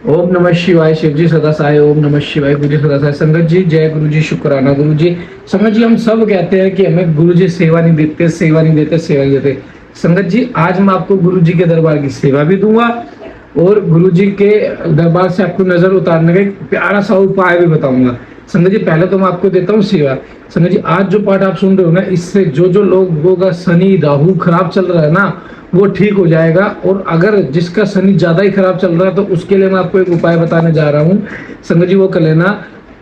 ओम नमः शिवाय। शिव जी सदा सहाय। ओम नमः शिवाय। गुरु जी सदा सहाय। संगत जी जय गुरु जी, शुक्राना गुरु जी। संगत जी हम सब कहते हैं कि हमें गुरु जी सेवा नहीं देते, सेवा नहीं देते, सेवा नहीं देते। संगत जी आज मैं आपको गुरु जी के दरबार की सेवा भी दूंगा और गुरु जी के दरबार से आपको नजर उतारने का एक प्यारा सा उपाय भी बताऊंगा। संगत जी पहले तो मैं आपको देता हूँ सेवा। संगत जी आज जो पाठ आप सुन रहे हो ना, इससे जो जो लोगों का शनि राहु खराब चल रहा है ना, वो ठीक हो जाएगा। और अगर जिसका शनि ज्यादा ही खराब चल रहा है तो उसके लिए मैं आपको एक उपाय बताने जा रहा हूँ। संगत जी वो कर लेना,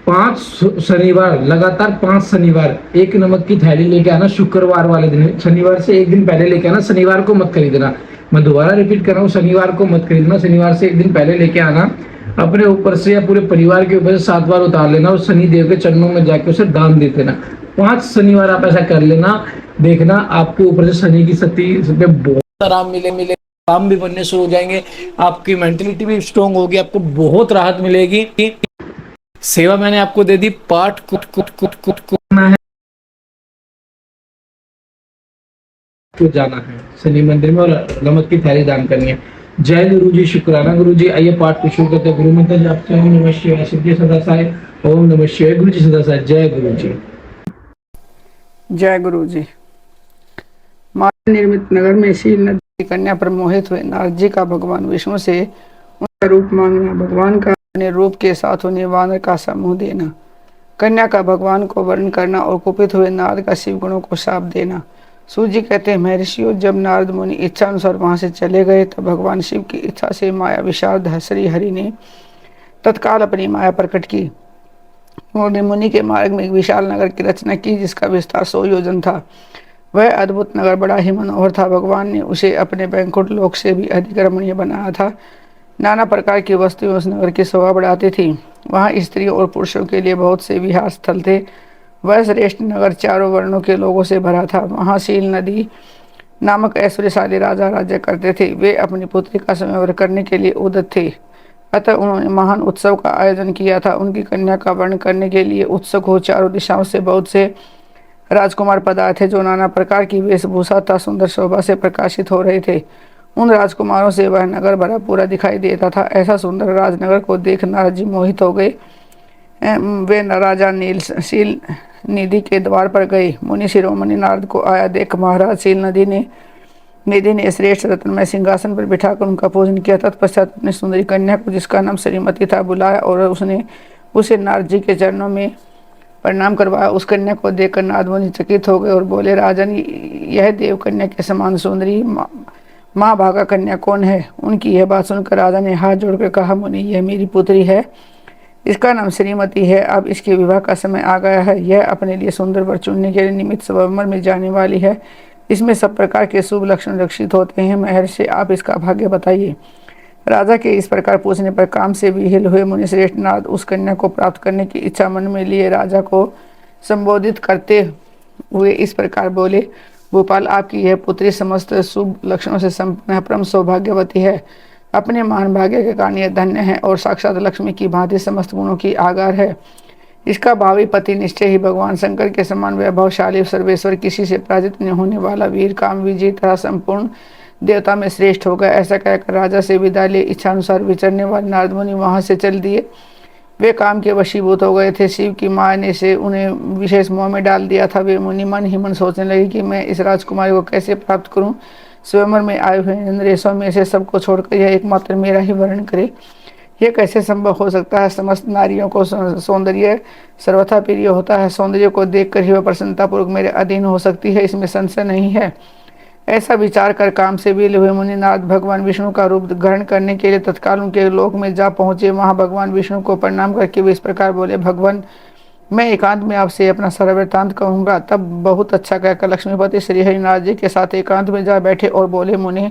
5 शनिवार लगातार, 5 शनिवार एक नमक की थैली लेके आना। शुक्रवार वाले दिन, शनिवार से एक दिन पहले लेके आना, शनिवार को मत खरीदना। मैं दोबारा रिपीट कर रहा हूँ, शनिवार को मत खरीदना, शनिवार से एक दिन पहले लेके आना। अपने ऊपर से या पूरे परिवार के ऊपर से 7 बार उतार लेना और शनि देव के चरणों में जाके उसे दान दे देना। 5 शनिवार आप ऐसा कर लेना, देखना आपके ऊपर से शनि की शक्ति पे बहुत आराम मिले, काम भी बनने शुरू हो जाएंगे, आपकी मेंटलिटी भी स्ट्रांग होगी, आपको बहुत राहत मिलेगी। सेवा मैंने आपको दे दी, पाठ कुट कुट कुट कुट करना है तो जाना है शनि मंदिर में और नमक की थैली दान करनी है। जय गुरु जी, शुक्राना गुरु जी। आइए पाठ को शुरू करते हैं। गुरु मंत्र जाप से ओम नमः शिवाय। शिव जी सदा सहाय। ओम नमः शिवाय। गुरु जी सदा सहाय। जय गुरु जी। जय गुरु जी। माया निर्मित नगर में शील नदी की कन्या पर मोहित हुए नारद जी का भगवान विष्णु से उनका रूप मांगना, भगवान का अपने रूप के साथ उन्हें वानर का समूह देना, कन्या का भगवान को वर्ण करना और कुपित हुए नारद का शिव गुणों को शाप देना। सूत जी कहते हैं, महर्षियों जब नारद मुनि इच्छा अनुसार वहां से चले गए तब भगवान शिव की इच्छा से माया विशारद श्री हरि ने तत्काल अपनी माया प्रकट की। उन्होंने मुनि के मार्ग में एक विशाल नगर की रचना की जिसका विस्तार 100 योजन था। वह अद्भुत नगर बड़ा ही मनोहर था। भगवान ने उसे अपने बैंकुट लोक से भी अधिक रमणीय बनाया था। नाना प्रकार की वस्तुएं उस नगर की शोभा बढ़ाती थी। वहाँ स्त्रियों और पुरुषों के लिए बहुत से विहार स्थल थे। वह श्रेष्ठ नगर चारों वर्णों के लोगों से भरा था। वहाँ शील नदी नामक ऐश्वर्यशाली राजा राज्य करते थे। वे अपनी पुत्री का स्वयंवर करने के लिए उद्यत थे। अतः उन्होंने महान उत्सव का आयोजन किया था। उनकी कन्या का वर्ण करने के लिए उत्सुक हो चारों दिशाओं से बहुत से राजकुमार पधारे थे जो नाना प्रकार की वेशभूषा तथा सुंदर शोभा से प्रकाशित हो रहे थे। उन राजकुमारों से वह नगर भरा पूरा दिखाई देता था। ऐसा सुंदर राजनगर को देख नारद जी मोहित हो गए। वे राजा शील निधि के द्वार पर गए। मुनि शिरोमणि नारद को आया देख महाराज शील निधि ने श्रेष्ठ रत्नमय सिंहासन पर बिठाकर उनका पूजन किया। तत्पश्चात अपनी सुंदरी कन्या को, जिसका नाम श्रीमती था, बुलाया और उसने उसे नारद जी के चरणों में प्रणाम करवाया। उस कन्या को देखकर नारद मुनि चकित हो गए और बोले, राजन यह देव कन्या के समान सुंदरी माँ भागा कन्या कौन है? उनकी यह बात सुनकर राजा ने हाथ जोड़कर कहा, मुनि यह मेरी पुत्री है, इसका नाम श्रीमती है। अब इसके विवाह का समय आ गया है। यह अपने लिए सुंदर वर चुनने के लिए निमित्त स्वयंवर में जाने वाली है। इसमें सब प्रकार के शुभ लक्षण रक्षित होते हैं। महर्षि आप इसका भाग्य बताइए। राजा के इस प्रकार पूछने पर काम से विहिल हुए मुनि श्रेष्ठ नारद उस कन्या को प्राप्त करने की इच्छा मन में लिए राजा को संबोधित करते हुए इस प्रकार बोले, भोपाल आपकी यह पुत्री समस्त शुभ लक्षणों से संपन्न परम सौभाग्यवती है। अपने महान भाग्य के कारण यह धन्य है और साक्षात लक्ष्मी की भांति समस्त गुणों की आगार है। इसका भावी पति निश्चय ही भगवान शंकर के समान वैभवशाली सर्वेश्वर, किसी से पराजित नहीं होने वाला वीर, काम विजयी तथा संपूर्ण देवता में श्रेष्ठ होगा। ऐसा कहकर राजा से विदा ले इच्छानुसार विचरने वाले नारद मुनि वहां से चल दिए। वे काम के वशीभूत हो गए थे। शिव की माया ने से उन्हें विशेष मोह में डाल दिया था। वे मुनि मन ही मन सोचने लगे कि मैं इस राजकुमारी को कैसे प्राप्त करूं। स्वयंवर में आए हुए नरेशों में से सबको छोड़कर यह एकमात्र मेरा ही वर्ण करे, यह कैसे संभव हो सकता है? समस्त नारियों को सौंदर्य सर्वथा प्रिय होता है। सौंदर्य को देखकर ही वह प्रसन्नतापूर्वक मेरे अधीन हो सकती है, इसमें संशय नहीं है। ऐसा विचार कर काम से विल हुए मुनिनाथ भगवान विष्णु का रूप ग्रहण करने के लिए तत्काल उनके लोक में जा पहुंचे। वहां भगवान विष्णु को प्रणाम करके वे इस प्रकार बोले, भगवान मैं एकांत में आपसे अपना सारा वृत्तांत कहूँगा। तब बहुत अच्छा कहकर लक्ष्मीपति श्री हरिनाथ जी के साथ एकांत में जा बैठे और बोले, मुनि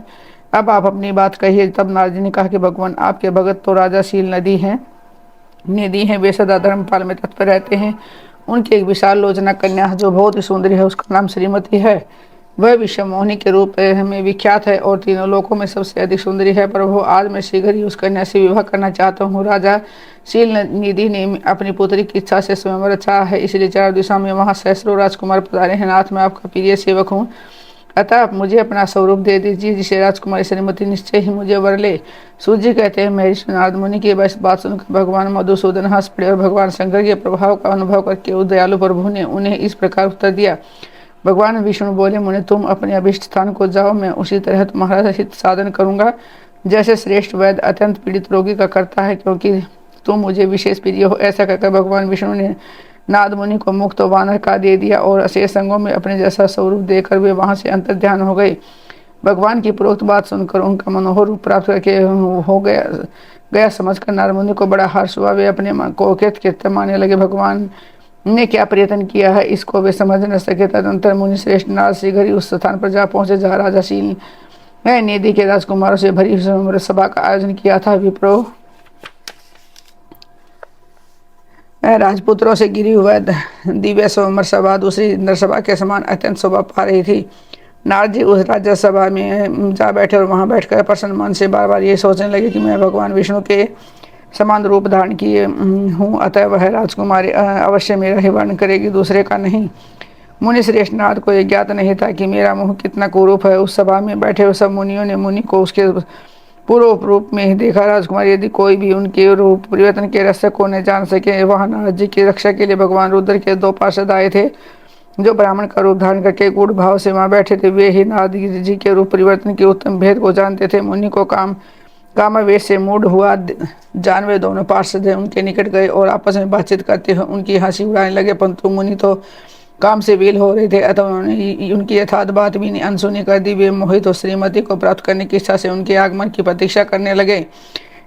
अब आप अपनी बात कहिए। तब नारद जी ने कहा कि भगवान आपके भगत तो राजा शील निधि हैं, वे सदा धर्मपाल में तत्पर रहते हैं। उनकी एक विशाल लोचना कन्या जो बहुत ही सुंदरी है, उसका नाम श्रीमती है। वह विश्व मोहिनी के रूप में विख्यात है और तीनों लोकों में सबसे अधिक सुंदरी है। प्रभु आज मैं शीघ्र ही उस कन्या से विवाह करना चाहता हूँ। राजा शील निधि ने अपनी पुत्री की इच्छा से स्वयंवर चाहा है, इसलिए चारों दिशा में वहाँ सहस्रों राजकुमार पधारे हैं। नाथ मैं आपका प्रिय सेवक हूँ। अतः आप मुझे अपना स्वरूप दे दीजिए, जिसे राजकुमारी श्रीमती निश्चय ही मुझे वर ले। सूत जी कहते हैं, महर्षि नारद मुनि की बस बात सुनकर भगवान मधुसूदन हंस पड़े और भगवान शंकर के प्रभाव का अनुभव करके उस दयालु प्रभु ने उन्हें इस प्रकार उत्तर दिया। भगवान विष्णु बोले, मुने तुम अपने अभिष्ट स्थान को जाओ, मैं उसी तरह तुम्हारा हित साधन करूंगा, जैसे श्रेष्ठ वैद्य अत्यंत पीड़ित रोगी का करता है, क्योंकि तुम मुझे विशेष प्रिय हो। ऐसा कहकर भगवान विष्णु ने नारद मुनि को मुक्त वानर का दे दिया और अशेष संगों में अपने जैसा स्वरूप देकर वे वहां से अंतर ध्यान हो गए। भगवान की प्रोक्त बात सुनकर उनका मनोहर रूप प्राप्त करके हो गया समझकर नारद मुनि को बड़ा हर्ष हुआ। वे अपने मन को कहते मानने लगे, भगवान ने क्या प्रयत्न किया है, इसको वे समझ न सके। तदंतर मुनि श्रेष्ठ नारद शीघ्र ही उस स्थान पर जा पहुंचे जहाँ राजा शील ने निधि के राजकुमारों से भरी सभा का आयोजन किया था। विप्रो राजपुत्रों से गिरी हुआ दिव्य स्वयंवर सभा दूसरी नरसभा के समान अत्यंत शोभा पा रही थी। नारद जी उस राज्यसभा में जा बैठे और वहां बैठकर प्रसन्न मन से बार बार ये सोचने लगे कि मैं भगवान विष्णु के समान रूप धारण किए हूँ, अतः वह राजकुमारी अवश्य मेरा ही वर्ण करेगी, दूसरे का नहीं। मुनि श्रेष्ठ नारद को यह ज्ञात नहीं था कि मेरा मुँह कितना कुरूप है। उस सभा में बैठे हुए सब मुनियों ने मुनि को उसके पूर्व रूप में ही देखा। राजकुमार यदि कोई भी उनके रूप परिवर्तन के रहस्य को न जान सके। वहां नारद जी की रक्षा के लिए भगवान रुद्र के 2 पार्षद आए थे, जो ब्राह्मण का रूप धारण करके गूढ़ भाव से वहां बैठे थे। वे ही नारद जी के रूप परिवर्तन के उत्तम भेद को जानते थे। मुनि को कामावेश से मूड हुआ जान वे दोनों पार्षद उनके निकट गए और आपस में बातचीत करते हुए उनकी हंसी उड़ाने लगे, परंतु मुनि तो काम से वेल हो रहे थे, अतः उन्होंने उनकी यथार्थ बात भी अनसुनी कर दी। वे मोहित और श्रीमती को प्राप्त करने की इच्छा से उनके आगमन की प्रतीक्षा करने लगे।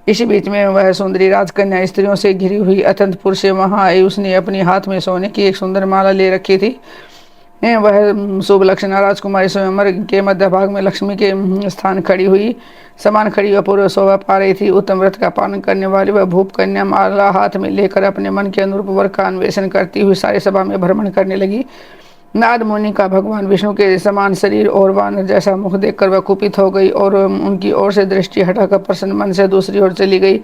इसी बीच में वह सुंदरी राजकन्या स्त्रियों से घिरी हुई अत्यंत पुरुष से वहां आई। उसने अपने हाथ में सोने की एक सुंदर माला ले रखी थी। वह शुभ लक्षणा राजकुमारी स्वयंवर के मध्य भाग में लक्ष्मी के स्थान खड़ी हुई समान खड़ी व पूर्व शोभा पा रही थी। उत्तम व्रत का पालन करने वाली वह भूप कन्या माला हाथ में लेकर अपने मन के अनुरूप वर का अन्वेषण करती हुई सारी सभा में भ्रमण करने लगी। नारद मुनि का भगवान विष्णु के समान शरीर और वानर जैसा मुख देखकर वह कुपित हो गई और उनकी ओर से दृष्टि हटाकर प्रसन्न मन से दूसरी ओर चली गई।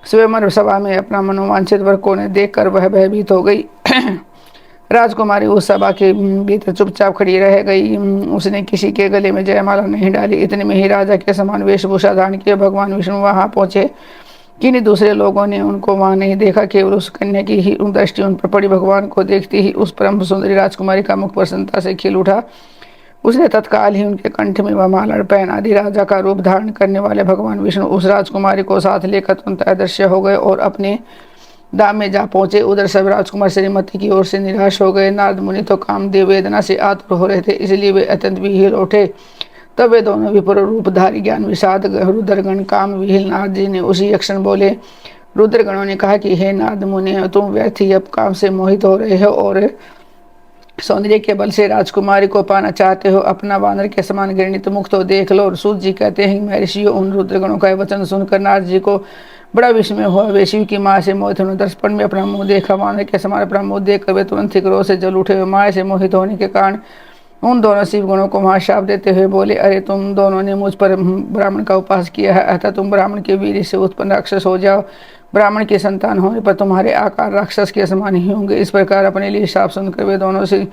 स्वयंवर सभा में अपना मनोवांछित वर को देखकर वह भयभीत हो गई। राजकुमारी उस सभा के भीतर चुपचाप खड़ी रह गई। उसने किसी के गले में जयमाला नहीं डाली। इतने में ही राजा के समान वेशभूषा धारण किए भगवान विष्णु वहां पहुंचे। किन्हीं दूसरे लोगों ने उनको वहां नहीं देखा, केवल उस कन्या की ही दृष्टि उन पर पड़ी। भगवान को देखती ही उस परम सुंदरी राजकुमारी का मुख प्रसन्नता से खिल उठा। उसने तत्काल ही उनके कंठ में वह माला पहना दी। राजा का रूप धारण करने वाले भगवान विष्णु उस राजकुमारी को साथ लेकर तुरंत अदृश्य हो गए और अपने धाम में जा पहुंचे। उधर सब राजकुमार श्रीमती की ओर से निराश हो गए। नारद मुनि तो कामदेव वेदना से आतुर हो रहे थे, इसलिए वे अत्यंत विहिल उठे। तब वे दोनों विप्र रूपधारी ज्ञान विषाद रुद्रगण काम विहिल नारद जी ने उसी क्षण बोले। रुद्रगणों ने कहा कि हे नारद मुनि, तुम व्यर्थ ही अब काम से मोहित हो रहे हो और सौंदर्य के बल से राजकुमारी को पाना चाहते हो। अपना वानर के समान घृणित मुख तो देख लो। और सूत जी कहते हैं, महर्षियों उन रुद्रगणों का वचन सुनकर नारद जी को बड़ा विस्मय हुआ। वे शिव की माया से मोहित होने दर्पण में अपना मुंह देखा। वानर के समान अपना मुंह देखकर वे तुरंत ही क्रोध से जल उठे। माया से मोहित होने के कारण उन दोनों शिव गुणों को वहां शाप देते हुए बोले, अरे तुम दोनों ने मुझ पर ब्राह्मण का उपास किया है, अतः तुम ब्राह्मण के वीर से उत्पन्न राक्षस हो जाओ। ब्राह्मण की संतान होने पर तुम्हारे आकार राक्षस के समान ही होंगे। इस प्रकार अपने लिए शाप सुनकर वे दोनों से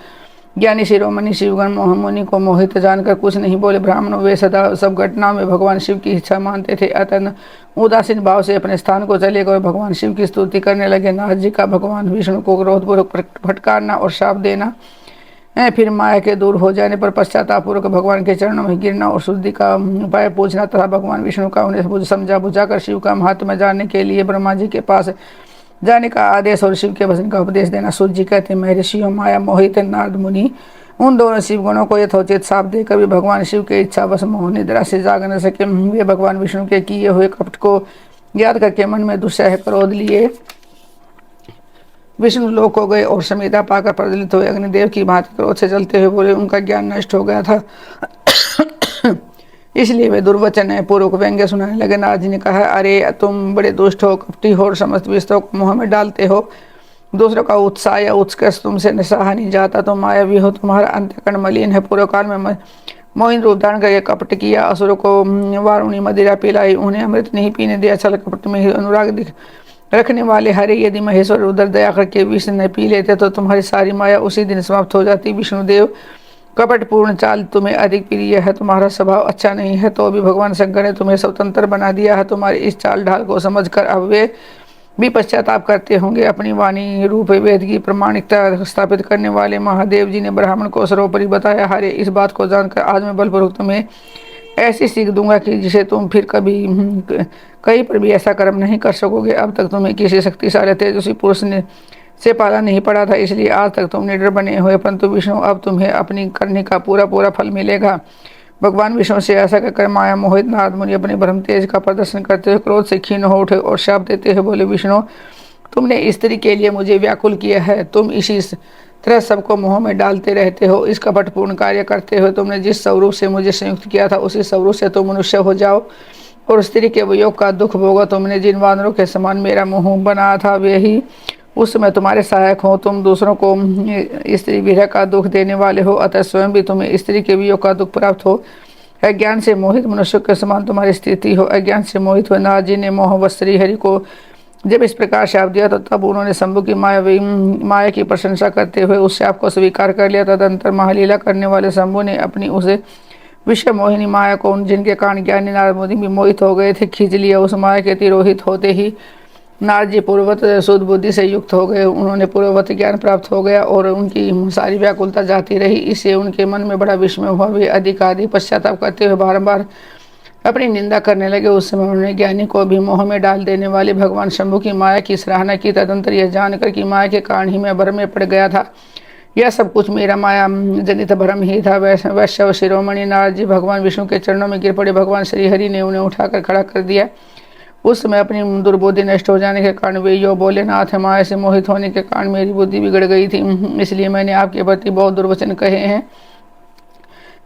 ज्ञानी शिरोमणि शिवगण मुनि को मोहित जानकर कुछ नहीं बोले। ब्राह्मण वे सदा सब घटनाओं में भगवान शिव की इच्छा मानते थे, अतः उदासीन भाव से अपने स्थान को चले गए। भगवान शिव की स्तुति करने लगे। नारद जी का भगवान विष्णु को क्रोधपूर्वक फटकारना और शाप देना, फिर माया के दूर हो जाने पर पश्चातापूर्वक भगवान के चरणों में गिरना और शुद्धि का उपाय पूछना तथा भगवान विष्णु का उन्हें समझा बुझाकर शिव का महात्म्य जानने के लिए ब्रह्मा जी के पास जाने का आदेश और शिव के भजन का उपदेश देना। सूत जी कहते हैं, महर्षियों माया मोहित नारद मुनि उन दोनों शिव गुणों को यथोचित साप देकर भी भगवान शिव के इच्छा बस मोह निद्रा से जाग न सके। वे भगवान विष्णु के किए हुए कपट को याद करके मन में दुस्सह क्रोध लिए विष्णु लोक हो गए और समीता पाकर प्रज्वलित हुए अग्निदेव की भांति क्रोध से जलते हुए बोले। उनका ज्ञान नष्ट हो गया था, इसलिए वे दुर्वचन पूर्वक व्यंग्य सुनाने लगे। नारद जी ने कहा, अरे तुम बड़े दुष्ट हो, कपटी हो और समस्त विस्तों को मुँह में डालते हो। दूसरों का उत्साह या उत्कर्ष तुमसे सहा नहीं जाता। तुम मायावी हो, तुम्हारा अंतःकरण मलिन है। पूर्व काल में मोहिन रूप धारण करके कपट किया, असुरों को वारुणी मदिरा पिलाई, उन्हें अमृत नहीं पीने दिया। छल कपट में ही अनुराग रखने वाले हरे यदि महेश्वर उधर दया करके विष न पी लेते तो तुम्हारी सारी माया उसी दिन समाप्त हो जाती। विष्णुदेव कपटपूर्ण चाल तुम्हें अधिक प्रिय है, तुम्हारा स्वभाव अच्छा नहीं है, तो भी भगवान शंकर ने तुम्हें स्वतंत्र बना दिया है। तुम्हारी इस चाल ढाल को समझकर अब वे भी पश्चाताप करते होंगे। अपनी वाणी रूप वेद की प्रामाणिकता स्थापित करने वाले महादेव जी ने ब्राह्मण को सर्वोपरि बताया। हरे, इस बात को जानकर आज मैं बलपूर्वक तुम्हें ऐसी सीख दूंगा कि जिसे तुम फिर कभी कहीं पर भी ऐसा कर्म नहीं कर सकोगे। अब तक तुम्हें किसी शक्तिशाली तेजस्वी पुरुष ने से पाला नहीं पड़ा था, इसलिए आज तक तुम निडर बने हुए, परंतु विष्णु अब तुम्हें अपनी करने का पूरा पूरा फल मिलेगा। भगवान विष्णु से ऐसा कहकर माया मोहित नारद मुनि अपने ब्रह्म तेज का प्रदर्शन करते हुए क्रोध से क्षीण हो उठे और शाप देते हुए बोले, विष्णु, तुमने स्त्री के लिए मुझे व्याकुल किया है। तुम इसी तरह सबको मोह में डालते रहते हो। इस कपटपूर्ण कार्य करते हुए तुमने जिस स्वरूप से मुझे संयुक्त किया था, उसी स्वरूप से तुम मनुष्य हो जाओ और स्त्री के वियोग का दुख भोगो। तुमने जिन वानरों के समान मेरा मोह बनाया था, वे ही उस समय तुम्हारे सहायक हो। तुम दूसरों को स्त्री विरह का दुख देने वाले हो, अतः स्वयं भी तुम्हें स्त्री के वियोग का दुख प्राप्त हो। अज्ञान से मोहित मनुष्य के समान तुम्हारी स्थिति हो। अज्ञान से मोहित हुए नारद जी ने मोह व श्री हरि को जब इस प्रकार शाप दिया, तो तब उन्होंने शंभु की माया की प्रशंसा करते हुए उस शाप को स्वीकार कर लिया। तदंतर महालीला करने वाले शंभु ने अपनी उस विश्व मोहिनी माया को, जिनके कारण ज्ञानी नारद मुनि भी मोहित हो गए थे, खींच लिया। उस माया के तिरोहित होते ही नारद जी पूर्ववत शुद्ध बुद्धि से युक्त हो गए। उन्होंने पूर्ववत ज्ञान प्राप्त हो गया और उनकी सारी व्याकुलता जाती रही। इससे उनके मन में बड़ा विस्मय हुआ। वे अधिक पश्चाताप करते हुए बारंबार अपनी निंदा करने लगे। उस समय उन्होंने ज्ञानी को भी मोह में डाल देने वाले भगवान शंभु की माया की सराहना की। तदंतर यह जानकर कि माया के कारण ही मैं भ्रम में पड़ गया था, यह सब कुछ मेरा माया जनित भ्रम ही था, वैश्य शिरोमणि नारद जी भगवान विष्णु के चरणों में गिर पड़े। भगवान श्री हरि ने उन्हें उठाकर खड़ा कर दिया। उस समय अपनी दुर्बुद्धि नष्ट हो जाने के कारण वे यो बोले, नाथ, माया से मोहित होने के कारण मेरी बुद्धि बिगड़ गई थी, इसलिए मैंने आपके प्रति बहुत दुर्वचन कहे हैं,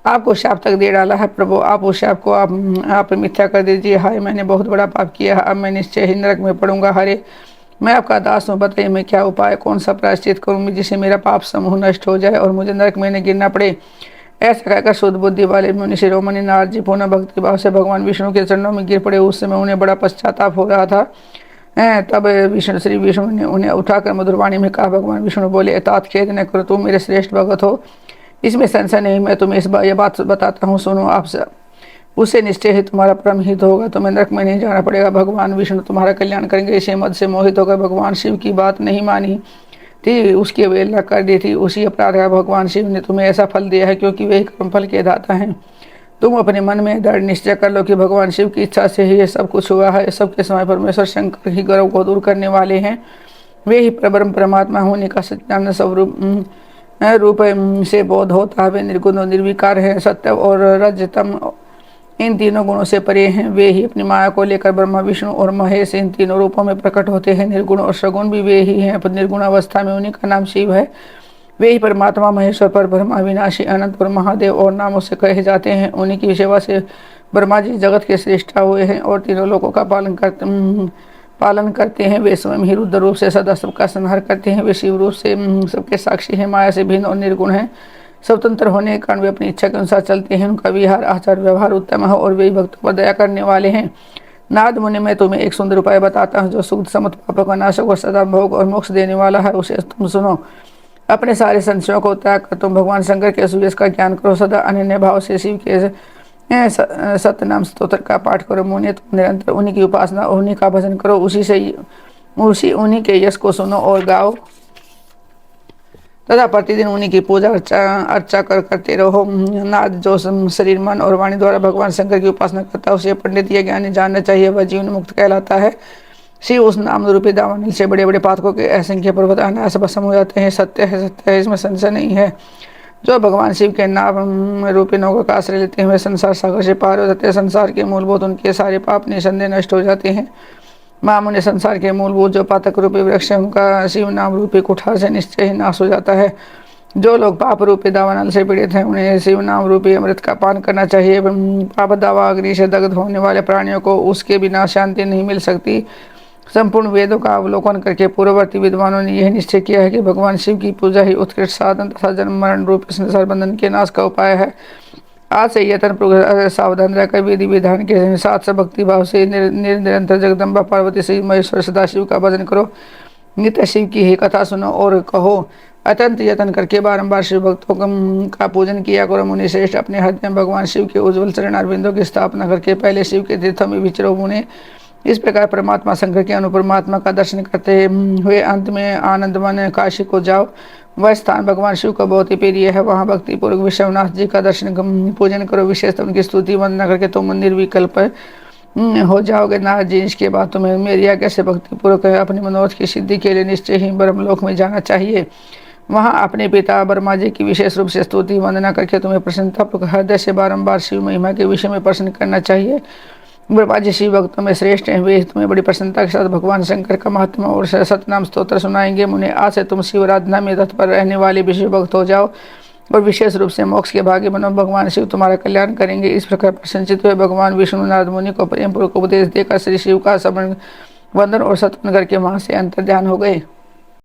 आपको शाप तक दे डाला है। प्रभु, आप उस शाप को आप मिथ्या कर दीजिए। हाय, मैंने बहुत बड़ा पाप किया है, अब मैं निश्चय ही नरक में पड़ूंगा। हरे, मैं आपका दास हूँ, बताइए मैं क्या उपाय, कौन सा प्रायश्चित करूँ जिससे मेरा पाप समूह नष्ट हो जाए और मुझे नरक में न गिरना पड़े। ऐसा कहकर शुद्ध बुद्धि वाले मुनि शिरोमणि नारद जी पूर्ण भक्ति भाव से भगवान विष्णु के चरणों में गिर पड़े। उस समय उन्हें बड़ा पश्चाताप हो रहा था। तब श्री विष्णु ने उन्हें उठाकर मधुरवाणी में कहा, भगवान विष्णु बोले, तात खेद न करो, तुम मेरे श्रेष्ठ भगत हो, इसमें संशय नहीं। मैं तुम्हें यह बात बताता हूँ, सुनो आप सब। उससे निश्चय ही तुम्हारा परम हित होगा, तुम्हें नरक में नहीं जाना पड़ेगा। भगवान विष्णु तुम्हारा कल्याण करेंगे। इसे मद से मोहित होकर भगवान शिव की बात नहीं मानी थी, उसकी अवहेलना कर दी थी। उसी अपराध का भगवान शिव ने तुम्हें ऐसा फल दिया है, क्योंकि वे कर्म फल के दाता हैं। तुम अपने मन में दृढ़ निश्चय कर लो कि भगवान शिव की इच्छा से ही ये सब कुछ हुआ है। सबके समय परमेश्वर शंकर ही गर्व को दूर करने वाले हैं। वे ही परब्रह्म परमात्मा होने का सच्चिदानंद स्वरूप रूप से बोध होता है। वे निर्गुण और निर्विकार है, सत्य और रजतम इन तीनों गुणों से परे हैं। वे ही अपनी माया को लेकर ब्रह्मा विष्णु और महेश इन तीनों रूपों में प्रकट होते हैं। निर्गुण और सगुण भी वे ही हैं। निर्गुण अवस्था में उन्हीं का नाम शिव है। वे ही परमात्मा महेश्वर पर ब्रह्मा विनाशी अनंत और महादेव और नामों से कहे जाते हैं। उन्हीं की सेवा से ब्रह्मा जी जगत के श्रेष्ठा हुए हैं और तीनों लोगों का पालन करते हैं। वे स्वयं ही रुद्र रूप से सदा सबका संहार करते हैं। वे शिव रूप से सबके साक्षी हैं, माया से भिन्न और निर्गुण हैं। स्वतंत्र होने के कारण वे अपनी इच्छा के अनुसार चलते हैं। उनका विहार आचार व्यवहार उत्तम है और वे भक्तों पर दया करने वाले हैं। नारद मुनि, मैं तुम्हें एक सुंदर उपाय बताता हूँ जो शुद्ध समत पापों का नाशक और सदा भोग और मोक्ष देने वाला है, उसे तुम सुनो। अपने सारे संशयों को त्याग कर तुम भगवान शंकर के सुयश का ज्ञान करो। सदा अनन्य भाव से शिव के सत्यनाम स्तोत्र का पाठ करो। मुनि, तुम निरंतर उन्हीं की उपासना, उन्हीं का भजन करो। उन्हीं के यश को सुनो और गाओ तथा प्रतिदिन उन्हीं की पूजा अर्चा करते रहो। नाद जो शरीर मन और वाणी द्वारा भगवान शंकर की उपासना करता है, उसे पंडित या ज्ञानी जानना चाहिए, वह जीवन मुक्त कहलाता है। शिव उस नाम रूपी दावानल से बड़े बड़े पातकों के असंख्य पर्वत अनायास भस्म हो जाते हैं। सत्य है, इसमें संशय नहीं है। जो भगवान शिव के नाम रूपी नौका का आश्रय लेते हैं, वे संसार सागर से पार हो जाते हैं। संसार के मूलभूत उनके सारे पाप निसंदेह नष्ट हो जाते हैं। महामुनि, संसार के मूलभूत जो पातक रूपी वृक्ष है, उनका शिव नाम रूपी कुठार से निश्चय ही नाश हो जाता है। जो लोग पाप रूपी दावानल से पीड़ित हैं, उन्हें शिव नाम रूपी अमृत का पान करना चाहिए। पाप दावा अग्नि से दग्ध होने वाले प्राणियों को उसके बिना शांति नहीं मिल सकती। संपूर्ण वेदों का अवलोकन करके पूर्ववर्ती विद्वानों ने यह निश्चय किया है कि भगवान शिव की पूजा ही उत्कृष्ट साधन तथा जन्म मरण रूप संसार बंधन के नाश का उपाय है। आज से यत्न सावधान रहकर विधि विधान के साथ भक्ति भाव से निरंतर जगदम्बा पार्वती शिव महेश्वर सदाशिव का भजन करो। नित्य शिव की ही कथा सुनो और कहो, अत्यंत यत्न करके बारंबार शिव भक्तों का पूजन किया करो। मुनि श्रेष्ठ, अपने हृदय में भगवान शिव के उज्ज्वल चरण अरविंदों की स्थापना करके पहले शिव के तीर्थों में विचरो मुने। इस प्रकार परमात्मा शंकर के अनुपरमात्मा का दर्शन करते हुए अंत में आनंद मन काशी को जाओ। वह स्थान भगवान शिव का बहुत ही प्रिय है। वहाँ भक्ति पूर्वक विश्वनाथ जी का दर्शन पूजन करो। विशेषतः उनकी स्तुति वंदना करके तुम निर्विकल्प हो जाओगे। नारद जी, इसके बाद तुम्हें मेरी आज्ञा से भक्ति पूर्वक अपने मनोरथ की सिद्धि के लिए निश्चय ही ब्रह्मलोक में जाना चाहिए। वहाँ अपने पिता ब्रह्मा जी की विशेष रूप से स्तुति वंदना करके तुम्हें प्रसन्नतापूर्वक हृदय से बारंबार शिव महिमा के विषय में प्रश्न करना चाहिए। ब्रह्मा जी शिव भक्तों में श्रेष्ठ हैं। वे तुम्हें बड़ी प्रसन्नता के साथ भगवान शंकर का महात्मा और सतनाम स्तोत्र सुनाएंगे। मुने, आज से तुम शिव आराधना में तत्पर रहने वाले विष्णु भक्त हो जाओ और विशेष रूप से मोक्ष के भागी बनो। भगवान शिव तुम्हारा कल्याण करेंगे। इस प्रकार प्रसन्नचित हुए भगवान विष्णु नारद मुनि को प्रेम पूर्वक उपदेश देकर श्री शिव का समन वंदन और सत्वन करके वहां से अंतर ध्यान हो गए।